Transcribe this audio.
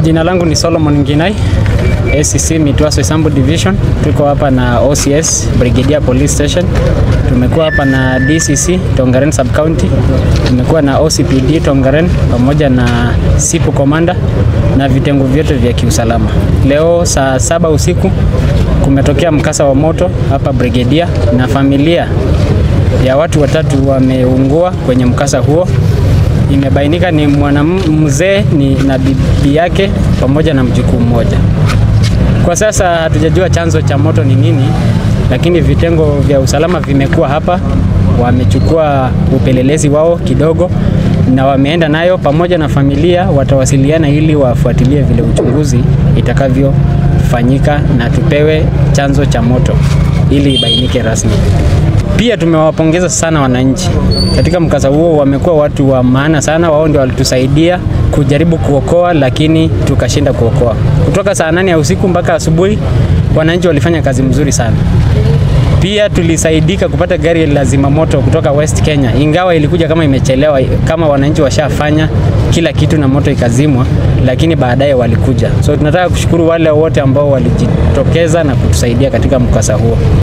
Jina langu ni Solomon Nginai, ACC Mitwaso Isambu Division. Tuko hapa na OCS Brigadier Police Station. Tumekuwa hapa na DCC Tongaren Sub County. Tumekuwa na OCPD Tongaren pamoja na Sipu Commander na vitengo vyote vya kiusalama. Leo saa 7 usiku kumetokea mkasa wa moto hapa Brigadier na familia ya watu watatu wameungua kwenye mkasa huo. Imebainika ni mzee na bibi yake pamoja na mjukuu mmoja. Kwa sasa hatujajua chanzo cha moto ni nini, lakini vitengo vya usalama vimekuwa hapa, wamechukua upelelezi wao kidogo na wameenda nayo pamoja na familia, watawasiliana ili wafuatilie vile uchunguzi itakavyofanyika na tupewe chanzo cha moto ili ibainike rasmi. Pia tumewapongeza sana wananchi. Katika mkasa huo wamekuwa watu wa maana sana, wao ndio walitusaidia kujaribu kuokoa, lakini tukashinda kuokoa. Kutoka saa 8 ya usiku mpaka asubuhi wananchi walifanya kazi mzuri sana. Pia tulisaidika kupata gari la zimamoto kutoka West Kenya. Ingawa ilikuja kama imechelewa, kama wananchi washafanya kila kitu na moto ikazimwa, lakini baadaye walikuja. So tunataka kushukuru wale wote ambao walijitokeza na kutusaidia katika mkasa huo.